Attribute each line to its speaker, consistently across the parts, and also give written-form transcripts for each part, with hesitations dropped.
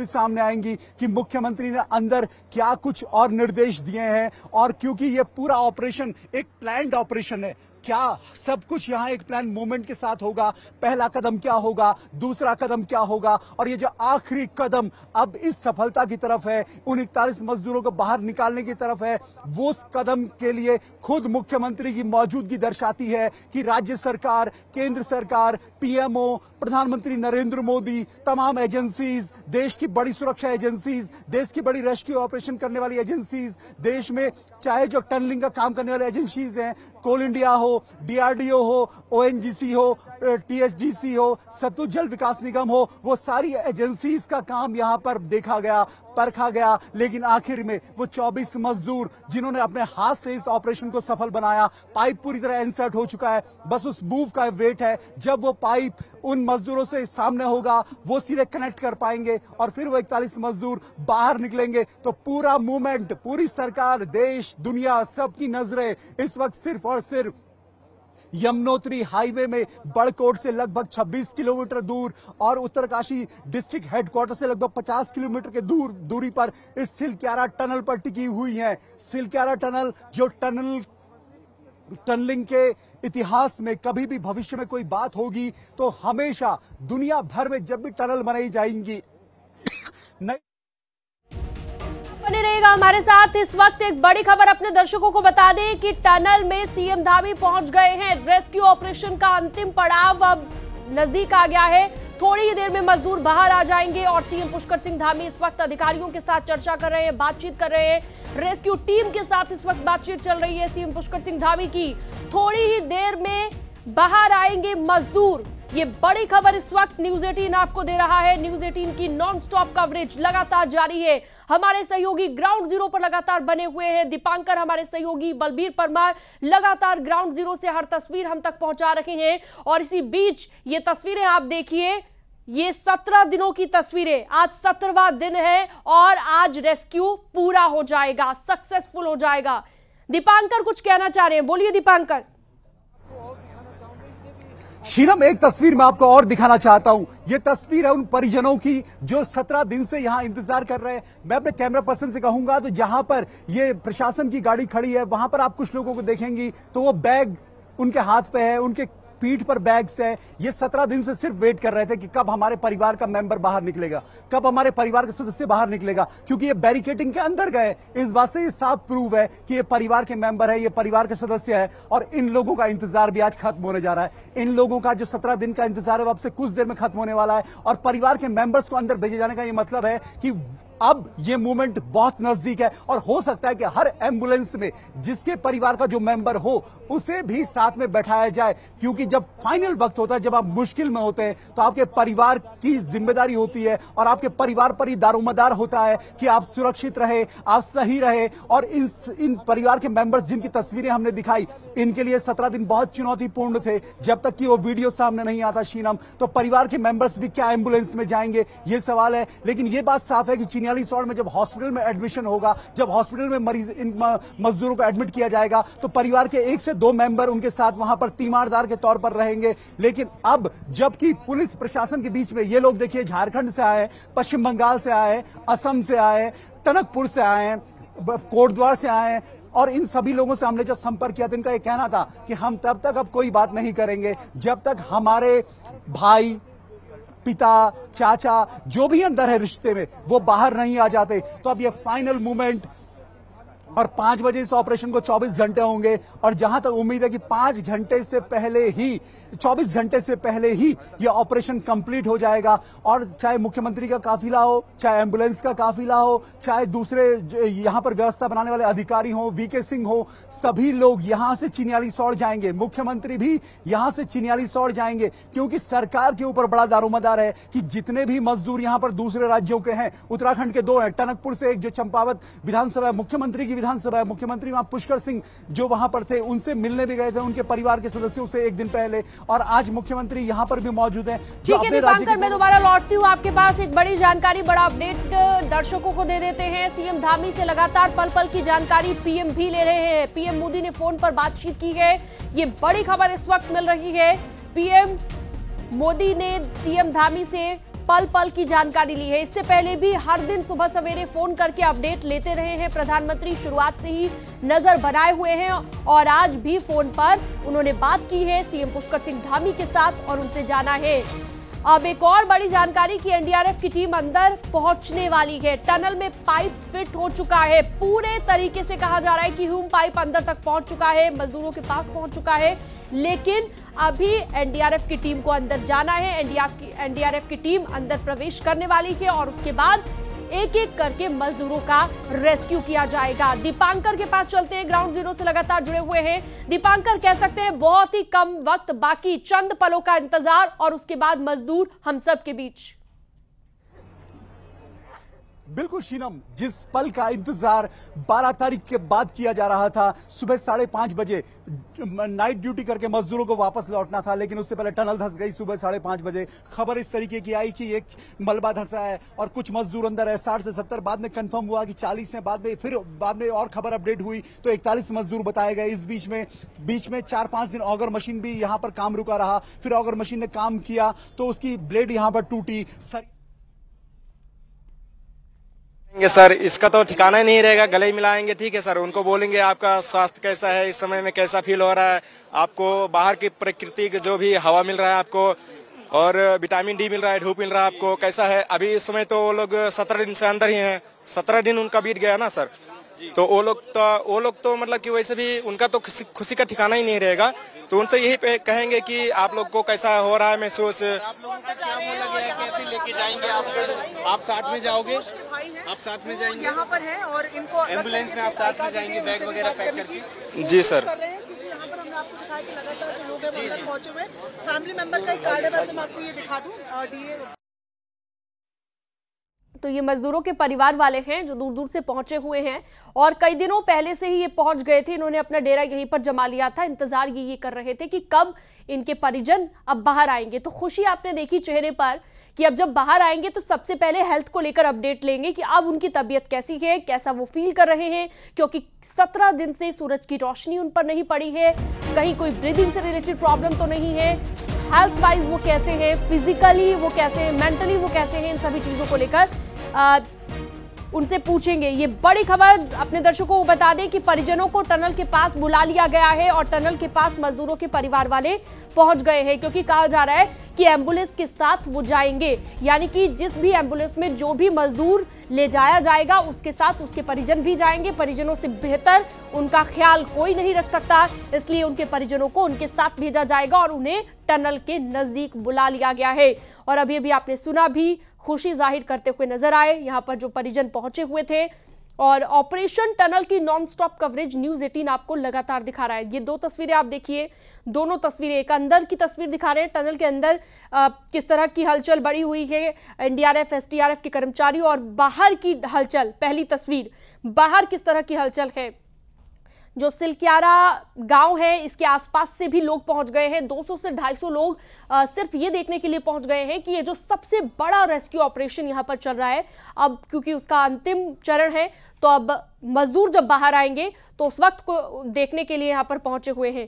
Speaker 1: सामने आएंगी कि मुख्यमंत्री ने अंदर क्या कुछ और निर्देश दिए हैं। और क्योंकि ये पूरा ऑपरेशन एक प्लान्ड ऑपरेशन है, क्या सब कुछ यहां एक प्लान मूवमेंट के साथ होगा, पहला कदम क्या होगा, दूसरा कदम क्या होगा, और ये जो आखिरी कदम अब इस सफलता की तरफ है, उन 41 मजदूरों को बाहर निकालने की तरफ है, वो उस कदम के लिए खुद मुख्यमंत्री की मौजूदगी दर्शाती है कि राज्य सरकार, केंद्र सरकार, पीएमओ, प्रधानमंत्री नरेंद्र मोदी, तमाम एजेंसीज, देश की बड़ी सुरक्षा एजेंसीज, देश की बड़ी रेस्क्यू ऑपरेशन करने वाली एजेंसीज, देश में चाहे जो टनलिंग का काम करने वाली एजेंसीज हैं, कोल इंडिया हो, डीआरडीओ हो, ओएनजीसी हो, टीएचडीसी हो, सतलुज जल विकास निगम हो, वो सारी एजेंसीज का काम यहां पर देखा गया, परखा गया। लेकिन आखिर में वो 24 मजदूर जिन्होंने अपने हाथ से इस ऑपरेशन को सफल बनाया, पाइप पूरी तरह इंसर्ट हो चुका है, बस उस मूव का वेट है। जब वो पाइप उन मजदूरों से सामने होगा, वो सीधे कनेक्ट कर पाएंगे और फिर वो 41 मजदूर बाहर निकलेंगे, तो पूरा मूवमेंट, पूरी सरकार, देश, दुनिया, सबकी नजरें इस वक्त सिर्फ और सिर्फ यमुनोत्री हाईवे में बड़कोट से लगभग 26 किलोमीटर दूर और उत्तरकाशी डिस्ट्रिक्ट हेडक्वार्टर से लगभग 50 किलोमीटर के दूरी पर इस सिलक्यारा टनल पर टिकी हुई है। सिलक्यारा टनल, जो टनलिंग के इतिहास में कभी भी भविष्य में कोई बात होगी तो हमेशा दुनिया भर में जब भी टनल बनाई जाएंगी
Speaker 2: बने रहेगा हमारे साथ। इस वक्त एक बड़ी खबर अपने दर्शकों को बता दें कि टनल में सीएम धामी पहुंच गए हैं। रेस्क्यू ऑपरेशन का अंतिम पड़ाव अब नजदीक आ गया है। थोड़ी ही देर में मजदूर बाहर आ जाएंगे और सीएम पुष्कर सिंह धामी इस वक्त अधिकारियों के साथ चर्चा कर रहे हैं, बातचीत कर रहे हैं। रेस्क्यू टीम के साथ इस वक्त बातचीत चल रही है सीएम पुष्कर सिंह धामी की। थोड़ी ही देर में बाहर आएंगे मजदूर। ये बड़ी खबर इस वक्त न्यूज 18 आपको दे रहा है। न्यूज 18 की नॉन स्टॉप कवरेज लगातार जारी है। हमारे सहयोगी ग्राउंड जीरो पर लगातार बने हुए हैं। दीपांकर, हमारे सहयोगी बलबीर परमार लगातार ग्राउंड जीरो से हर तस्वीर हम तक पहुंचा रहे हैं। और इसी बीच ये तस्वीरें आप देखिए, ये 17 दिनों की तस्वीरें। आज 17वां दिन है और आज रेस्क्यू पूरा हो जाएगा, सक्सेसफुल हो जाएगा। दीपांकर कुछ कहना चाह रहे हैं, बोलिए दीपांकर।
Speaker 1: शीरम, एक तस्वीर मैं आपको और दिखाना चाहता हूं। ये तस्वीर है उन परिजनों की जो 17 दिन से यहां इंतजार कर रहे हैं। मैं अपने कैमरा पर्सन से कहूंगा तो जहां पर ये प्रशासन की गाड़ी खड़ी है वहां पर आप कुछ लोगों को देखेंगी तो वो बैग उनके हाथ पे है, उनके पीठ पर बैग्स है। ये 17 दिन से सिर्फ वेट कर रहे थे कि कब हमारे परिवार का मेंबर बाहर निकलेगा, कब हमारे परिवार का सदस्य बाहर निकलेगा, क्योंकि ये बैरिकेडिंग के अंदर गए। इस बात से ये साफ प्रूव है कि ये परिवार के मेंबर है, ये परिवार के सदस्य है और इन लोगों का इंतजार भी आज खत्म होने जा रहा है। इन लोगों का जो 17 दिन का इंतजार है वो अब से कुछ देर में खत्म होने वाला है और परिवार के मेंबर्स को अंदर भेजे जाने का ये मतलब है कि अब ये मूवमेंट बहुत नजदीक है और हो सकता है कि हर एम्बुलेंस में जिसके परिवार का जो मेंबर हो उसे भी साथ में बैठाया जाए, क्योंकि जब फाइनल वक्त होता है, जब आप मुश्किल में होते हैं तो आपके परिवार की जिम्मेदारी होती है और आपके परिवार पर ही दारोमदार होता है कि आप सुरक्षित रहे, आप सही रहे। और इन परिवार के मेंबर्स जिनकी तस्वीरें हमने दिखाई, इनके लिए 17 दिन बहुत चुनौतीपूर्ण थे। जब तक कि वो वीडियो सामने नहीं आता शीनम, तो परिवार के मेंबर्स भी क्या एम्बुलेंस में जाएंगे, ये सवाल है। लेकिन ये बात साफ है कि चिन्यालीसौड़ में जब हॉस्पिटल में एडमिशन होगा, जब हॉस्पिटल में मरीज इन मजदूरों को एडमिट किया जाएगा तो परिवार के 1 से 2 मेंबर उनके साथ वहां पर तीमारदार के तौर पर रहेंगे। लेकिन अब जबकि पुलिस प्रशासन के बीच में ये लोग देखिए झारखंड से आए, पश्चिम बंगाल से आए, असम से आए, टनकपुर से आए, कोटद्वार से आए और इन सभी लोगों से हमने जब संपर्क किया तो इनका यह कहना था कि हम तब तक अब कोई बात नहीं करेंगे जब तक हमारे भाई, पिता, चाचा, जो भी अंदर है रिश्ते में, वो बाहर नहीं आ जाते। तो अब ये फाइनल मूवमेंट और 5 बजे इस ऑपरेशन को 24 घंटे होंगे और जहां तक उम्मीद है कि 5 घंटे से पहले ही, 24 घंटे से पहले ही यह ऑपरेशन कंप्लीट हो जाएगा। और चाहे मुख्यमंत्री का काफिला हो, चाहे एम्बुलेंस का काफिला हो, चाहे दूसरे यहां पर व्यवस्था बनाने वाले अधिकारी हो, वीके सिंह हो, सभी लोग यहां से चिन्यालीसौड़ जाएंगे। मुख्यमंत्री भी यहां से चिन्यालीसौड़ जाएंगे, क्योंकि सरकार के ऊपर बड़ा दारोमदार है कि जितने भी मजदूर यहां पर दूसरे राज्यों के हैं, उत्तराखंड के 2 हैं, टनकपुर से एक जो चंपावत विधानसभा, मुख्यमंत्री की विधानसभा है, मुख्यमंत्री वहां पुष्कर सिंह जो वहां पर थे उनसे मिलने भी गए थे, उनके परिवार के सदस्यों से 1 दिन पहले, और आज मुख्यमंत्री यहां पर भी मौजूद हैं।
Speaker 2: ठीक है दीपांकर, मैं दोबारा लौटती हूं आपके पास। एक बड़ी जानकारी, बड़ा अपडेट दर्शकों को दे देते हैं। सीएम धामी से लगातार पल पल की जानकारी पीएम भी ले रहे हैं। पीएम मोदी ने फोन पर बातचीत की है, ये बड़ी खबर इस वक्त मिल रही है। पीएम मोदी ने सीएम धामी से पल पल की जानकारी ली है। इससे पहले भी हर दिन सुबह सवेरे फोन करके अपडेट लेते रहे हैं प्रधानमंत्री, शुरुआत से ही नजर बनाए हुए हैं और आज भी फोन पर उन्होंने बात की है सीएम पुष्कर सिंह धामी के साथ और उनसे जाना है। अब एक और बड़ी जानकारी कि एनडीआरएफ की टीम अंदर पहुंचने वाली है। टनल में पाइप फिट हो चुका है, पूरे तरीके से कहा जा रहा है कि ह्यूम पाइप अंदर तक पहुंच चुका है, मजदूरों के पास पहुंच चुका है, लेकिन अभी एनडीआरएफ की टीम को अंदर जाना है। एनडीआरएफ की टीम अंदर प्रवेश करने वाली है और उसके बाद एक एक करके मजदूरों का रेस्क्यू किया जाएगा। दीपांकर के पास चलते हैं, ग्राउंड जीरो से लगातार जुड़े हुए हैं। दीपांकर, कह सकते हैं बहुत ही कम वक्त बाकी, चंद पलों का इंतजार और उसके बाद मजदूर हम सब के बीच।
Speaker 1: बिल्कुल शीनम, जिस पल का इंतजार 12 तारीख के बाद किया जा रहा था, सुबह 5:30 बजे नाइट ड्यूटी करके मजदूरों को वापस लौटना था, लेकिन उससे पहले टनल धंस गई। सुबह 5:30 बजे खबर इस तरीके की आई कि एक मलबा धंसा है और कुछ मजदूर अंदर है। 60 से 70 बाद में कंफर्म हुआ कि 40 है, बाद में और खबर अपडेट हुई तो 41 मजदूर बताए गए। इस बीच में 4-5 दिन ऑगर मशीन भी यहां पर काम रुका रहा, फिर ऑगर मशीन ने काम किया तो उसकी ब्लेड यहां पर टूटी।
Speaker 3: सर इसका तो ठिकाना ही नहीं रहेगा, गले ही मिलाएंगे। ठीक है सर, उनको बोलेंगे आपका स्वास्थ्य कैसा है, इस समय में कैसा फील हो रहा है, आपको बाहर की प्रकृति जो भी हवा मिल रहा है आपको और विटामिन डी मिल रहा है, धूप मिल रहा है आपको, कैसा है। अभी इस समय तो वो लोग 17 दिन से अंदर ही हैं, 17 दिन उनका बीत गया ना सर। तो वो लोग तो मतलब कि वैसे भी उनका तो खुशी का ठिकाना ही नहीं रहेगा। तो उनसे यही कहेंगे कि आप लोग को कैसा हो रहा है महसूस,
Speaker 4: आप लोगों का क्या बोला गया है, कैसे लेके जाएंगे आप साथ में जाओगे, आप साथ में जाएंगे, यहाँ पर है और इनको एम्बुलेंस में आप साथ में जाएंगे बैग वगैरह पैक करके।
Speaker 3: जी सर,
Speaker 4: यहाँ पर हमने आपको दिखाया कि लगातार जो लोग हैं अंदर पहुंचे हुए, फैमिली मेंबर का एक कार्ड है, मैं आपको ये दिखा दूं, डीए।
Speaker 2: तो ये मजदूरों के परिवार वाले हैं जो दूर दूर से पहुंचे हुए हैं और कई दिनों पहले से ही ये पहुंच गए थे। इन्होंने अपना डेरा यहीं पर जमा लिया था, इंतजार ये कर रहे थे कि कब इनके परिजन अब बाहर आएंगे। तो खुशी आपने देखी चेहरे पर कि अब जब बाहर आएंगे तो सबसे पहले हेल्थ को लेकर अपडेट लेंगे कि अब उनकी तबीयत कैसी है, कैसा वो फील कर रहे हैं, क्योंकि 17 दिन से सूरज की रोशनी उन पर नहीं पड़ी है, कहीं कोई ब्रीदिंग से रिलेटेड प्रॉब्लम तो नहीं है, हेल्थ वाइज वो कैसे हैं, फिजिकली वो कैसे हैं, मेंटली वो कैसे हैं, इन सभी चीजों को लेकर उनसे पूछेंगे। ये बड़ी खबर अपने दर्शकों को बता दें कि परिजनों को टनल के पास बुला लिया गया है और टनल के पास मजदूरों के परिवार वाले पहुंच गए हैं, क्योंकि कहा जा रहा है कि एम्बुलेंस के साथ वो जाएंगे, यानी कि जिस भी एम्बुलेंस में जो भी मजदूर ले जाया जाएगा उसके साथ उसके परिजन भी जाएंगे। परिजनों से बेहतर उनका ख्याल कोई नहीं रख सकता, इसलिए उनके परिजनों को उनके साथ भेजा जाएगा और उन्हें टनल के नजदीक बुला लिया गया है। और अभी आप ने सुना भी, खुशी जाहिर करते हुए नजर आए यहाँ पर जो परिजन पहुंचे हुए थे। और ऑपरेशन टनल की नॉन स्टॉप कवरेज न्यूज 18 आपको लगातार दिखा रहा है। ये दो तस्वीरें आप देखिए, दोनों तस्वीरें, एक अंदर की तस्वीर दिखा रहे हैं, टनल के अंदर किस तरह की हलचल बढ़ी हुई है, एनडीआरएफ एसडीआरएफ के कर्मचारी, और बाहर की हलचल, पहली तस्वीर बाहर किस तरह की हलचल है। जो सिलक्यारा गांव है इसके आसपास से भी लोग पहुंच गए हैं, 200 से 250 लोग सिर्फ ये देखने के लिए पहुंच गए हैं कि ये जो सबसे बड़ा रेस्क्यू ऑपरेशन यहां पर चल रहा है, अब क्योंकि उसका अंतिम चरण है, तो अब मजदूर जब बाहर आएंगे तो उस वक्त को देखने के लिए यहां पर पहुंचे हुए हैं।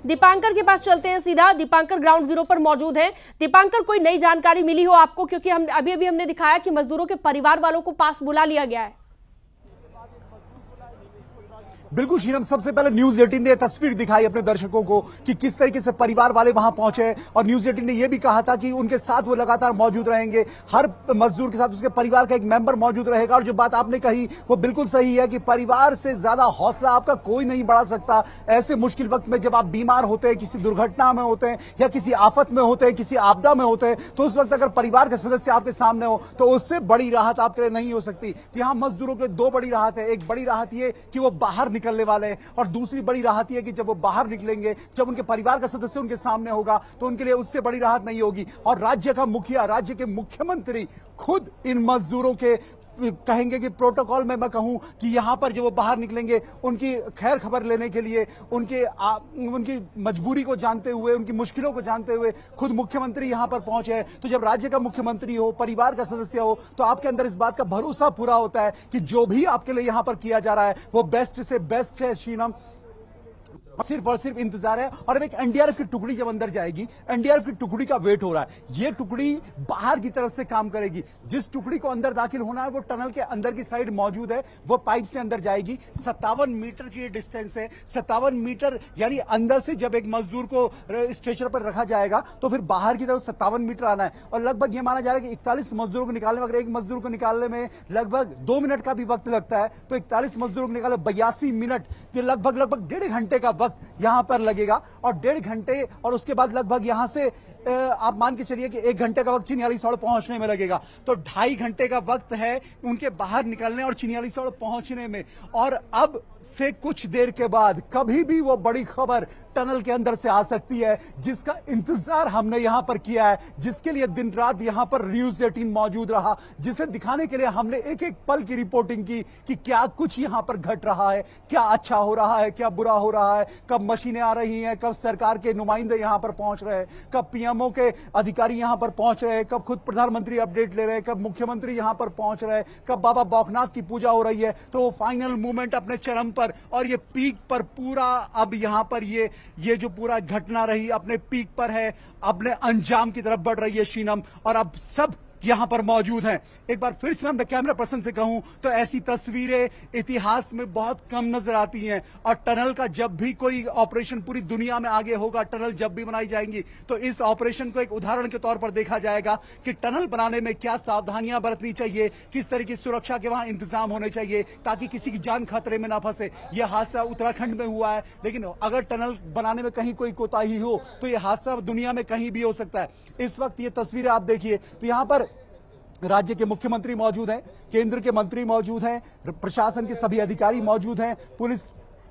Speaker 2: दीपांकर के पास चलते हैं सीधा, दीपांकर ग्राउंड जीरो पर मौजूद हैं। दीपांकर, कोई नई जानकारी मिली हो आपको, क्योंकि हम अभी हमने दिखाया कि मजदूरों के परिवार वालों को पास बुला लिया गया है।
Speaker 1: बिल्कुल शीनम, सबसे पहले न्यूज 18 ने तस्वीर दिखाई अपने दर्शकों को कि किस तरीके से परिवार वाले वहां पहुंचे, और न्यूज 18 ने यह भी कहा था कि उनके साथ वो लगातार मौजूद रहेंगे, हर मजदूर के साथ उसके परिवार का एक मेंबर मौजूद रहेगा। और जो बात आपने कही वो बिल्कुल सही है कि परिवार से ज्यादा हौसला आपका कोई नहीं बढ़ा सकता ऐसे मुश्किल वक्त में। जब आप बीमार होते हैं, किसी दुर्घटना में होते हैं या किसी आफत में होते हैं, किसी आपदा में होते हैं, तो उस वक्त अगर परिवार के सदस्य आपके सामने हो तो उससे बड़ी राहत आपके लिए नहीं हो सकती। यहां मजदूरों के लिए दो बड़ी राहत है, एक बड़ी राहत ये कि वो बाहर निकलने वाले हैं, और दूसरी बड़ी राहत यह कि जब वो बाहर निकलेंगे, जब उनके परिवार का सदस्य उनके सामने होगा तो उनके लिए उससे बड़ी राहत नहीं होगी। और राज्य का मुखिया, राज्य के मुख्यमंत्री खुद इन मजदूरों के कहेंगे कि प्रोटोकॉल में मैं कहूं कि यहां पर जब वो बाहर निकलेंगे उनकी खैर खबर लेने के लिए, उनकी मजबूरी को जानते हुए, उनकी मुश्किलों को जानते हुए खुद मुख्यमंत्री यहां पर पहुंचे हैं। तो जब राज्य का मुख्यमंत्री हो, परिवार का सदस्य हो, तो आपके अंदर इस बात का भरोसा पूरा होता है कि जो भी आपके लिए यहां पर किया जा रहा है वो बेस्ट से बेस्ट है। शीनम, सिर्फ और सिर्फ इंतजार है। और अब एक एनडीआरएफ की टुकड़ी जब अंदर जाएगी, एनडीआरएफ की टुकड़ी का वेट हो रहा है। ये टुकड़ी बाहर की तरफ से काम करेगी। जिस टुकड़ी को अंदर दाखिल होना है वो टनल के अंदर की साइड मौजूद है, वो पाइप से अंदर जाएगी। 57 मीटर की डिस्टेंस है, 57 मीटर, यानी अंदर से जब एक मजदूर को स्ट्रेचर पर रखा जाएगा तो फिर बाहर की तरफ 57 मीटर आना है। और लगभग ये माना जा रहा है कि 41 मजदूरों को निकालने में, अगर एक मजदूर को निकालने में लगभग 2 मिनट का भी वक्त लगता है तो 41 मजदूरों को निकाले 82 मिनट, ये लगभग 1.5 घंटे का वक्त यहां पर लगेगा। और 1.5 घंटे, और उसके बाद लगभग यहां से आप मान के चलिए कि 1 घंटे का वक्त चिन्यालीसौड़ पहुंचने में लगेगा। तो 2.5 घंटे का वक्त है उनके बाहर निकलने और चिन्यालीसौड़ पहुंचने में। और अब से कुछ देर के बाद कभी भी वो बड़ी खबर टनल के अंदर से आ सकती है, जिसका इंतजार हमने यहां पर किया है, जिसके लिए दिन रात यहां पर न्यूज 18 मौजूद रहा, जिसे दिखाने के लिए हमने एक एक पल की रिपोर्टिंग की कि क्या कुछ यहां पर घट रहा है, क्या अच्छा हो रहा है, क्या बुरा हो रहा है, कब मशीनें आ रही हैं, कब सरकार के नुमाइंदे यहां पर पहुंच रहे हैं, कब पीएमओ के अधिकारी यहां पर पहुंच रहे हैं, कब खुद प्रधानमंत्री अपडेट ले रहे हैं, कब मुख्यमंत्री यहां पर पहुंच रहे हैं, कब बाबा बौखनाथ की पूजा हो रही है। तो वो फाइनल मूवमेंट अपने चरम पर और ये पीक पर पूरा अब यहां पर ये जो पूरा घटना रही अपने पीक पर है, अपने अंजाम की तरफ बढ़ रही है शीनम, और अब सब यहां पर मौजूद हैं। एक बार फिर से मैं कैमरा पर्सन से कहूं तो ऐसी तस्वीरें इतिहास में बहुत कम नजर आती हैं। और टनल का जब भी कोई ऑपरेशन पूरी दुनिया में आगे होगा, टनल जब भी बनाई जाएंगी तो इस ऑपरेशन को एक उदाहरण के तौर पर देखा जाएगा कि टनल बनाने में क्या सावधानियां बरतनी चाहिए, किस तरह की सुरक्षा के वहां इंतजाम होने चाहिए ताकि किसी की जान खतरे में ना फंसे। यह हादसा उत्तराखंड में हुआ है, लेकिन अगर टनल बनाने में कहीं कोई कोताही हो तो यह हादसा दुनिया में कहीं भी हो सकता है। इस वक्त ये तस्वीरें आप देखिए तो यहां पर राज्य के मुख्यमंत्री मौजूद हैं, केंद्र के मंत्री मौजूद हैं, प्रशासन के सभी अधिकारी मौजूद हैं, पुलिस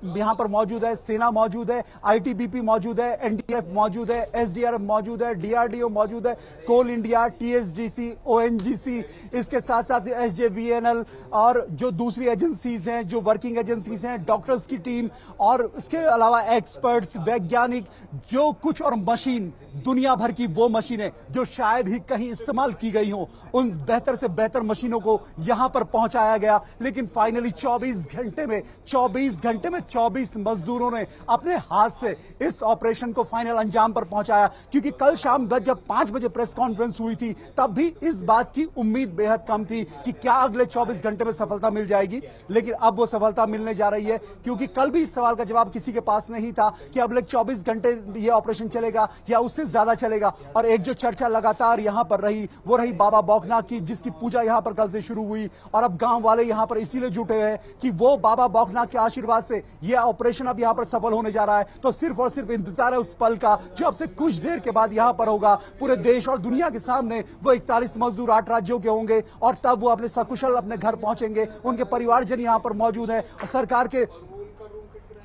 Speaker 1: यहां पर मौजूद है, सेना मौजूद है, आईटीबीपी मौजूद है, एनडीआरएफ मौजूद है, एसडीआरएफ मौजूद है, डीआरडीओ मौजूद है, कोल इंडिया, टीएसडीसी, ओएनजीसी, इसके साथ साथ एसजेवीएनएल और जो दूसरी एजेंसीज हैं, जो वर्किंग एजेंसीज हैं, डॉक्टर्स की टीम और इसके अलावा एक्सपर्ट्स, वैज्ञानिक, जो कुछ और मशीन, दुनिया भर की वो मशीनें जो शायद ही कहीं इस्तेमाल की गई हो, उन बेहतर से बेहतर मशीनों को यहां पर पहुंचाया गया। लेकिन फाइनली 24 घंटे में 24 मजदूरों ने अपने हाथ से इस ऑपरेशन को फाइनल अंजाम पर पहुंचाया। क्योंकि कल शाम जब 5 बजे प्रेस कॉन्फ्रेंस हुई थी तब भी इस बात की उम्मीद बेहद कम थी कि क्या अगले 24 घंटे में सफलता मिल जाएगी, लेकिन अब वो सफलता मिलने जा रही है। क्योंकि कल भी इस सवाल का जवाब किसी के पास नहीं था कि अगले 24 घंटे ये ऑपरेशन चलेगा या उससे ज्यादा चलेगा। और एक जो चर्चा लगातार यहां पर रही वो रही बाबा बौखनाथ की, जिसकी पूजा यहां पर कल से शुरू हुई। और अब गांव वाले यहां पर इसीलिए जुटे हैं कि वो बाबा बौखनाथ के आशीर्वाद से ये ऑपरेशन अब यहां पर सफल होने जा रहा है। तो सिर्फ और सिर्फ इंतजार है उस पल का जो अब से कुछ देर के बाद यहां पर होगा। पूरे देश और दुनिया के सामने वो 41 मजदूर 8 राज्यों के होंगे और तब वो अपने सकुशल अपने घर पहुंचेंगे। उनके परिवारजन यहां पर मौजूद है और सरकार के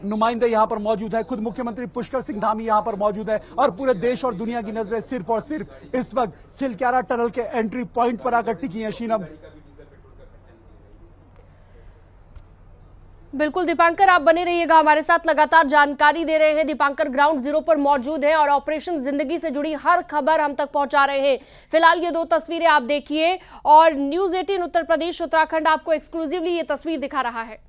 Speaker 1: नुमाइंदे यहां पर मौजूद है, खुद मुख्यमंत्री पुष्कर सिंह धामी यहां पर मौजूद है। और पूरे देश और दुनिया की नजरें सिर्फ और सिर्फ इस वक्त सिलक्यारा टनल के एंट्री पॉइंट पर आकर टिकी हैं। शीनम,
Speaker 2: बिल्कुल दीपांकर, आप बने रहिएगा हमारे साथ, लगातार जानकारी दे रहे हैं। दीपांकर ग्राउंड जीरो पर मौजूद है और ऑपरेशन जिंदगी से जुड़ी हर खबर हम तक पहुंचा रहे हैं। फिलहाल ये 2 तस्वीरें आप देखिए और न्यूज 18 उत्तर प्रदेश उत्तराखंड आपको एक्सक्लूसिवली ये तस्वीर दिखा रहा है।